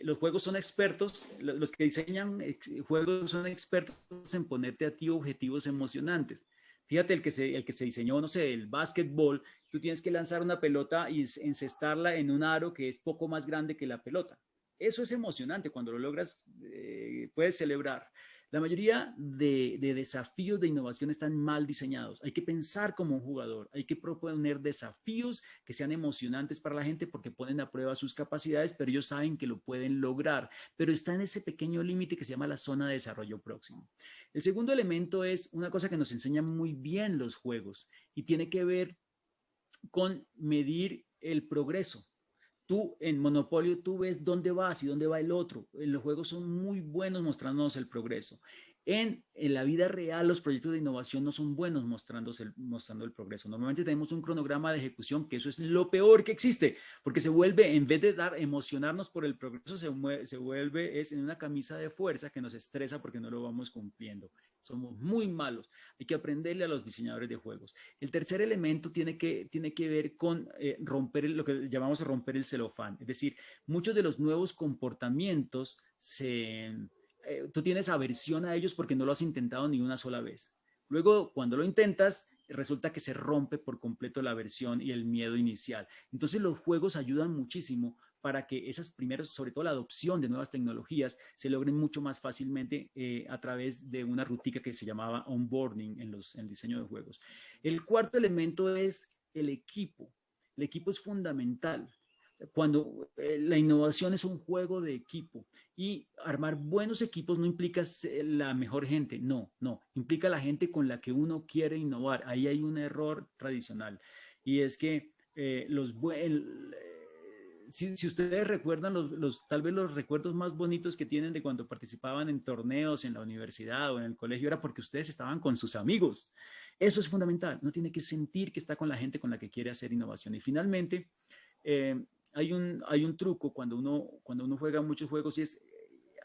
Los juegos son expertos, los que diseñan juegos son expertos en ponerte a ti objetivos emocionantes. Fíjate, el que se diseñó, no sé, el básquetbol, tú tienes que lanzar una pelota y encestarla en un aro que es poco más grande que la pelota. Eso es emocionante, cuando lo logras, puedes celebrar. La mayoría de desafíos de innovación están mal diseñados. Hay que pensar como un jugador, hay que proponer desafíos que sean emocionantes para la gente porque ponen a prueba sus capacidades, pero ellos saben que lo pueden lograr, pero está en ese pequeño límite que se llama la zona de desarrollo próximo. El segundo elemento es una cosa que nos enseñan muy bien los juegos y tiene que ver con medir el progreso. Tú en Monopolio, tú ves dónde vas y dónde va el otro. Los juegos son muy buenos mostrándonos el progreso. En la vida real, los proyectos de innovación no son buenos mostrando el progreso. Normalmente tenemos un cronograma de ejecución, que eso es lo peor que existe, porque se vuelve, en vez de emocionarnos por el progreso, se vuelve en una camisa de fuerza que nos estresa porque no lo vamos cumpliendo. Somos muy malos. Hay que aprenderle a los diseñadores de juegos. El tercer elemento tiene que ver con romper lo que llamamos romper el celofán. Es decir, muchos de los nuevos comportamientos tú tienes aversión a ellos porque no lo has intentado ni una sola vez. Luego, cuando lo intentas, resulta que se rompe por completo la aversión y el miedo inicial. Entonces, los juegos ayudan muchísimo para que esas primeras, sobre todo la adopción de nuevas tecnologías, se logren mucho más fácilmente a través de una rutica que se llamaba onboarding en el diseño de juegos. El cuarto elemento es el equipo. El equipo es fundamental. Cuando la innovación es un juego de equipo y armar buenos equipos no implica la mejor gente, no, implica la gente con la que uno quiere innovar. Ahí hay un error tradicional y es que si ustedes recuerdan tal vez los recuerdos más bonitos que tienen de cuando participaban en torneos en la universidad o en el colegio era porque ustedes estaban con sus amigos. Eso es fundamental. Uno tiene que sentir que está con la gente con la que quiere hacer innovación. Y finalmente, hay un truco cuando uno juega muchos juegos y es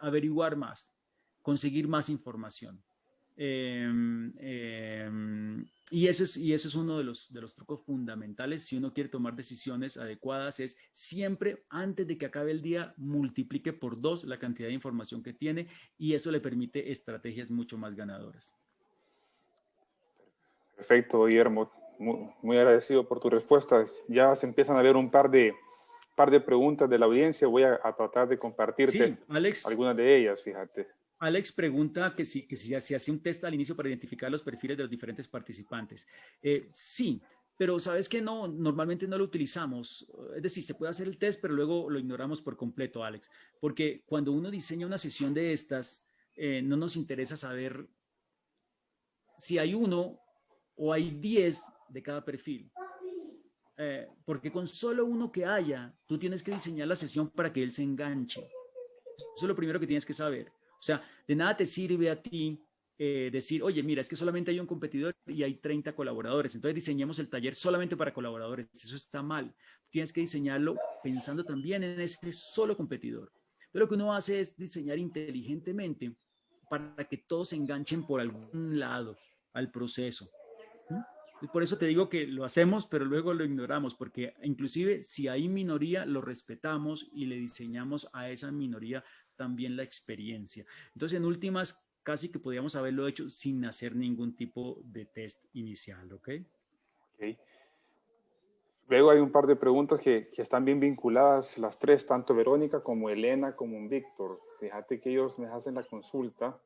averiguar más, conseguir más información. Y ese es uno de los trucos fundamentales si uno quiere tomar decisiones adecuadas, es siempre antes de que acabe el día multiplique por 2 la cantidad de información que tiene y eso le permite estrategias mucho más ganadoras. Perfecto, Guillermo. Muy agradecido por tus respuestas. Ya se empiezan a ver un par de preguntas de la audiencia. Voy a tratar de compartirte algunas de ellas, fíjate. Alex pregunta que si se hace un test al inicio para identificar los perfiles de los diferentes participantes. Sí, pero sabes que no, normalmente no lo utilizamos. Es decir, se puede hacer el test, pero luego lo ignoramos por completo, Alex. Porque cuando uno diseña una sesión de estas, no nos interesa saber si hay 1 o hay 10 de cada perfil. Porque con solo uno que haya, tú tienes que diseñar la sesión para que él se enganche. Eso es lo primero que tienes que saber. O sea, de nada te sirve a ti decir, oye, mira, es que solamente hay un competidor y hay 30 colaboradores. Entonces diseñemos el taller solamente para colaboradores. Eso está mal. Tienes que diseñarlo pensando también en ese solo competidor. Entonces lo que uno hace es diseñar inteligentemente para que todos se enganchen por algún lado al proceso. Y por eso te digo que lo hacemos, pero luego lo ignoramos, porque inclusive si hay minoría, lo respetamos y le diseñamos a esa minoría también la experiencia. Entonces, en últimas, casi que podríamos haberlo hecho sin hacer ningún tipo de test inicial, ¿ok? Ok. Luego hay un par de preguntas que están bien vinculadas, las tres, tanto Verónica como Elena como Víctor. Fíjate que ellos me hacen la consulta.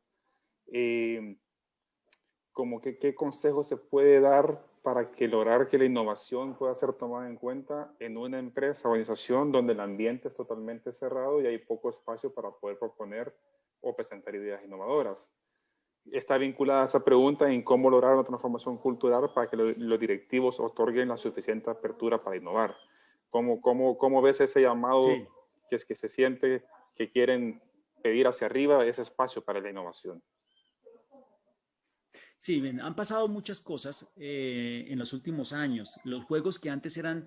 Como que qué consejo se puede dar para lograr que la innovación pueda ser tomada en cuenta en una empresa o organización donde el ambiente es totalmente cerrado y hay poco espacio para poder proponer o presentar ideas innovadoras. Está vinculada esa pregunta en cómo lograr una transformación cultural para que los directivos otorguen la suficiente apertura para innovar. ¿Cómo ves ese llamado que se siente que quieren pedir hacia arriba ese espacio para la innovación? Sí, han pasado muchas cosas en los últimos años. Los juegos que antes eran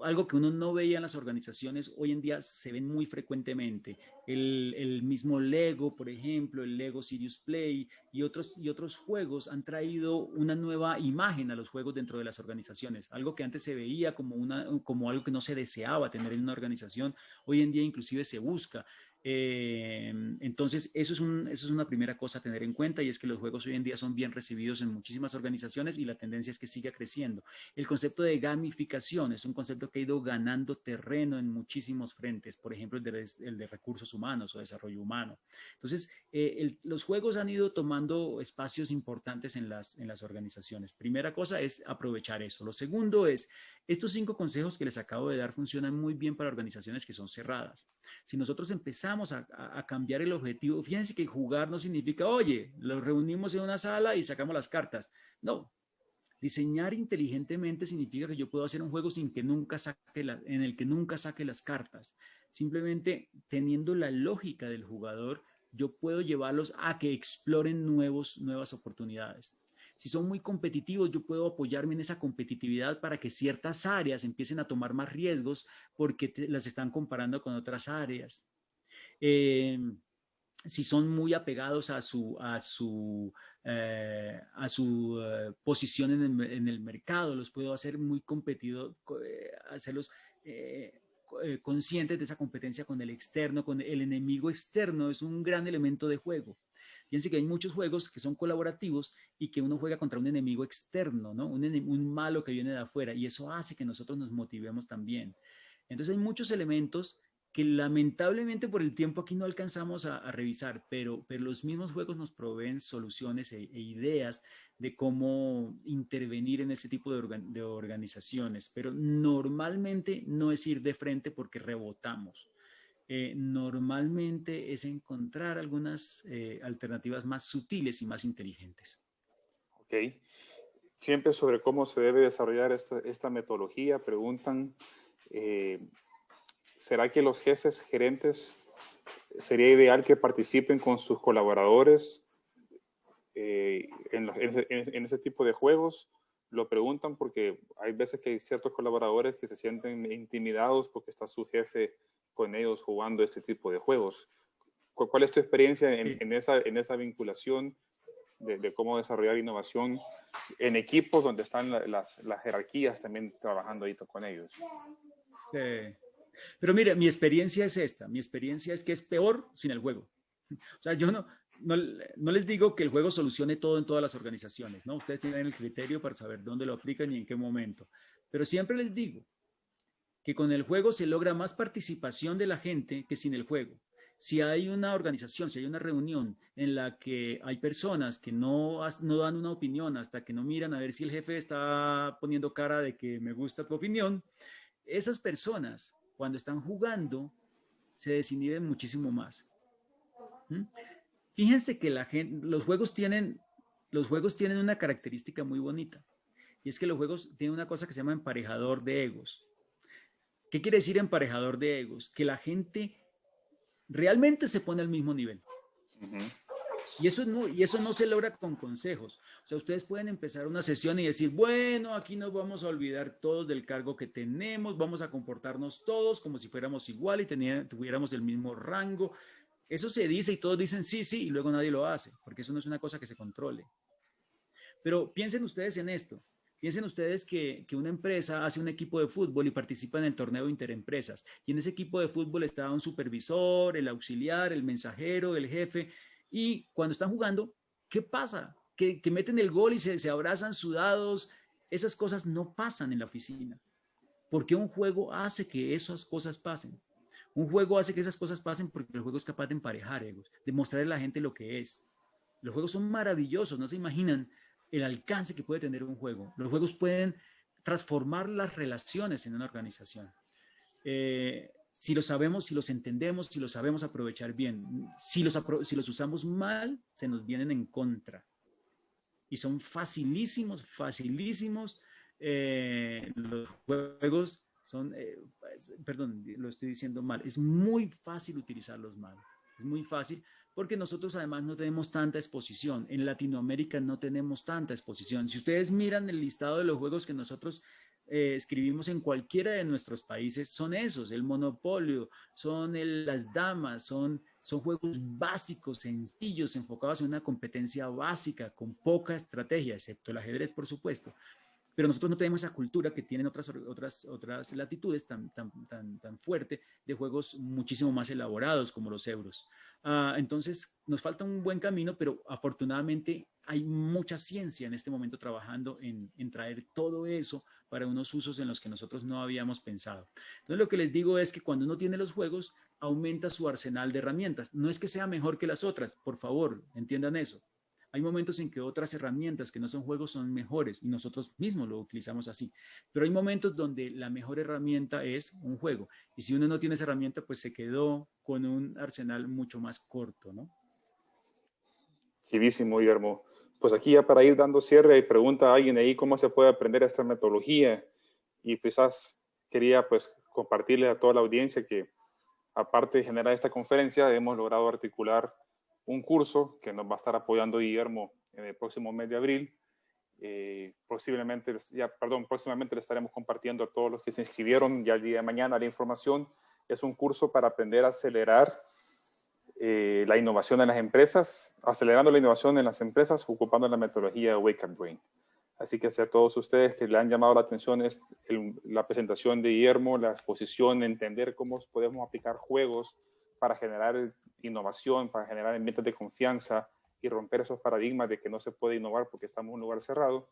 algo que uno no veía en las organizaciones, hoy en día se ven muy frecuentemente. El mismo Lego, por ejemplo, el Lego Serious Play y otros juegos han traído una nueva imagen a los juegos dentro de las organizaciones. Algo que antes se veía como algo que no se deseaba tener en una organización, hoy en día inclusive se busca. Entonces, eso es una primera cosa a tener en cuenta, y es que los juegos hoy en día son bien recibidos en muchísimas organizaciones y la tendencia es que siga creciendo. El concepto de gamificación es un concepto que ha ido ganando terreno en muchísimos frentes, por ejemplo, el de recursos humanos o desarrollo humano. Entonces, los juegos han ido tomando espacios importantes en las organizaciones. Primera cosa es aprovechar eso. Lo segundo es, estos 5 consejos que les acabo de dar funcionan muy bien para organizaciones que son cerradas. Si nosotros empezamos a cambiar el objetivo, fíjense que jugar no significa, oye, los reunimos en una sala y sacamos las cartas. No, diseñar inteligentemente significa que yo puedo hacer un juego sin que nunca en el que nunca saque las cartas. Simplemente teniendo la lógica del jugador, yo puedo llevarlos a que exploren nuevas oportunidades. Si son muy competitivos, yo puedo apoyarme en esa competitividad para que ciertas áreas empiecen a tomar más riesgos porque las están comparando con otras áreas. Si son muy apegados a su posición en el mercado, los puedo hacer muy competitivos, hacerlos conscientes de esa competencia con el externo, con el enemigo externo. Es un gran elemento de juego. Fíjense que hay muchos juegos que son colaborativos y que uno juega contra un enemigo externo, ¿no? Un malo que viene de afuera, y eso hace que nosotros nos motivemos también. Entonces hay muchos elementos que lamentablemente por el tiempo aquí no alcanzamos a revisar, pero los mismos juegos nos proveen soluciones e ideas de cómo intervenir en este tipo de organizaciones, pero normalmente no es ir de frente porque rebotamos. Normalmente es encontrar algunas alternativas más sutiles y más inteligentes. Ok. Siempre sobre cómo se debe desarrollar esta metodología, preguntan, ¿será que los jefes, gerentes, sería ideal que participen con sus colaboradores en ese tipo de juegos? Lo preguntan porque hay veces que hay ciertos colaboradores que se sienten intimidados porque está su jefe con ellos jugando este tipo de juegos. ¿Cuál es tu experiencia en esa vinculación de cómo desarrollar innovación en equipos donde están las jerarquías también trabajando ahí con ellos? Sí. Pero mire, mi experiencia es esta. Mi experiencia es que es peor sin el juego. O sea, yo no les digo que el juego solucione todo en todas las organizaciones, ¿no? Ustedes tienen el criterio para saber dónde lo aplican y en qué momento. Pero siempre les digo que con el juego se logra más participación de la gente que sin el juego. Si hay una organización, si hay una reunión en la que hay personas que no dan una opinión hasta que no miran a ver si el jefe está poniendo cara de que me gusta tu opinión, esas personas, cuando están jugando, se desinhiben muchísimo más. Fíjense que los juegos tienen una característica muy bonita, y es que los juegos tienen una cosa que se llama emparejador de egos. ¿Qué quiere decir emparejador de egos? Que la gente realmente se pone al mismo nivel. Y eso no se logra con consejos. O sea, ustedes pueden empezar una sesión y decir, bueno, aquí nos vamos a olvidar todos del cargo que tenemos, vamos a comportarnos todos como si fuéramos igual y tuviéramos el mismo rango. Eso se dice y todos dicen sí, sí, y luego nadie lo hace, porque eso no es una cosa que se controle. Pero piensen ustedes en esto. Piensen ustedes que una empresa hace un equipo de fútbol y participa en el torneo interempresas. Y en ese equipo de fútbol está un supervisor, el auxiliar, el mensajero, el jefe. Y cuando están jugando, ¿qué pasa? Que meten el gol y se abrazan sudados. Esas cosas no pasan en la oficina. ¿Por qué un juego hace que esas cosas pasen? Un juego hace que esas cosas pasen porque el juego es capaz de emparejar egos, de mostrarle a la gente lo que es. Los juegos son maravillosos, no se imaginan el alcance que puede tener un juego. Los juegos pueden transformar las relaciones en una organización. Si lo sabemos, si los entendemos, si los sabemos aprovechar bien. Si los usamos mal, se nos vienen en contra. Y son facilísimos. Los juegos son, perdón, lo estoy diciendo mal. Es muy fácil utilizarlos mal. Es muy fácil porque nosotros además no tenemos tanta exposición. En Latinoamérica no tenemos tanta exposición. Si ustedes miran el listado de los juegos que nosotros escribimos en cualquiera de nuestros países, son esos, el Monopolio, son las damas, son juegos básicos, sencillos, enfocados en una competencia básica, con poca estrategia, excepto el ajedrez, por supuesto. pero nosotros no tenemos esa cultura que tienen otras latitudes tan fuerte de juegos muchísimo más elaborados como los euros. Entonces nos falta un buen camino, pero afortunadamente hay mucha ciencia en este momento trabajando en traer todo eso para unos usos en los que nosotros no habíamos pensado. Entonces lo que les digo es que cuando uno tiene los juegos, aumenta su arsenal de herramientas. No es que sea mejor que las otras, por favor, entiendan eso. Hay momentos en que otras herramientas que no son juegos son mejores y nosotros mismos lo utilizamos así. Pero hay momentos donde la mejor herramienta es un juego. Y si uno no tiene esa herramienta, pues se quedó con un arsenal mucho más corto, ¿no? Chivísimo, Guillermo. Pues aquí ya para ir dando cierre, pregunta a alguien ahí cómo se puede aprender esta metodología. Y quizás quería pues compartirle a toda la audiencia que aparte de generar esta conferencia, hemos logrado articular un curso que nos va a estar apoyando Guillermo en el próximo mes de abril. Próximamente le estaremos compartiendo a todos los que se inscribieron ya el día de mañana la información. Es un curso para aprender a acelerar la innovación en las empresas, acelerando la innovación en las empresas, ocupando la metodología de Wake Up Brain. Así que a todos ustedes que le han llamado la atención la presentación de Guillermo, la exposición, entender cómo podemos aplicar juegos para generar innovación, para generar ambientes de confianza y romper esos paradigmas de que no se puede innovar porque estamos en un lugar cerrado,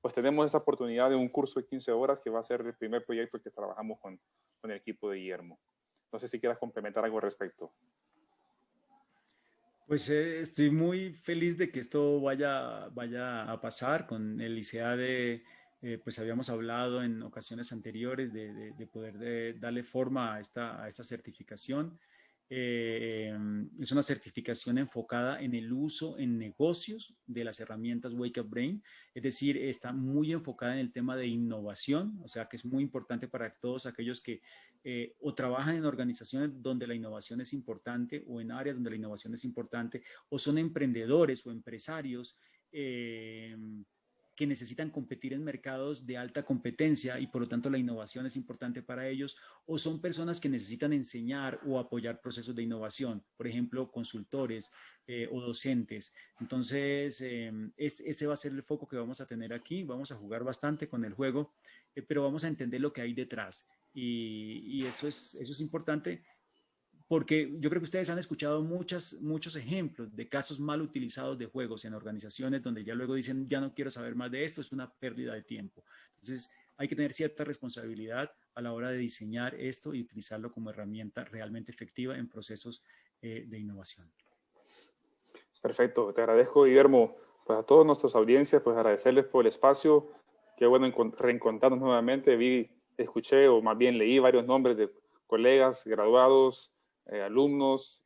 pues tenemos esa oportunidad de un curso de 15 horas que va a ser el primer proyecto que trabajamos con el equipo de Guillermo. No sé si quieras complementar algo al respecto. Pues estoy muy feliz de que esto vaya a pasar con el ICEADE. Pues habíamos hablado en ocasiones anteriores de poder darle forma a esta certificación. Es una certificación enfocada en el uso en negocios de las herramientas Wake Up Brain, es decir, está muy enfocada en el tema de innovación, o sea que es muy importante para todos aquellos que o trabajan en organizaciones donde la innovación es importante o en áreas donde la innovación es importante o son emprendedores o empresarios que necesitan competir en mercados de alta competencia y por lo tanto la innovación es importante para ellos, o son personas que necesitan enseñar o apoyar procesos de innovación, por ejemplo, consultores o docentes. Entonces, ese va a ser el foco que vamos a tener aquí. Vamos a jugar bastante con el juego, pero vamos a entender lo que hay detrás. Y eso es importante porque yo creo que ustedes han escuchado muchos ejemplos de casos mal utilizados de juegos en organizaciones donde ya luego dicen, ya no quiero saber más de esto, es una pérdida de tiempo. Entonces, hay que tener cierta responsabilidad a la hora de diseñar esto y utilizarlo como herramienta realmente efectiva en procesos de innovación. Perfecto, te agradezco, Guillermo. Pues a todas nuestras audiencias, pues agradecerles por el espacio. Qué bueno reencontrarnos nuevamente. Escuché o más bien leí varios nombres de colegas, graduados, alumnos,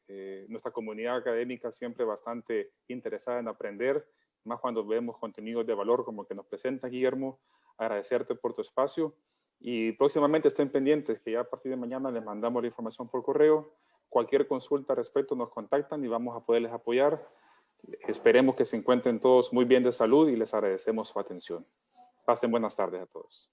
nuestra comunidad académica siempre bastante interesada en aprender, más cuando vemos contenidos de valor como el que nos presenta Guillermo. Agradecerte por tu espacio y próximamente estén pendientes que ya a partir de mañana les mandamos la información por correo. Cualquier consulta al respecto nos contactan y vamos a poderles apoyar. Esperemos que se encuentren todos muy bien de salud y les agradecemos su atención. Pasen buenas tardes a todos.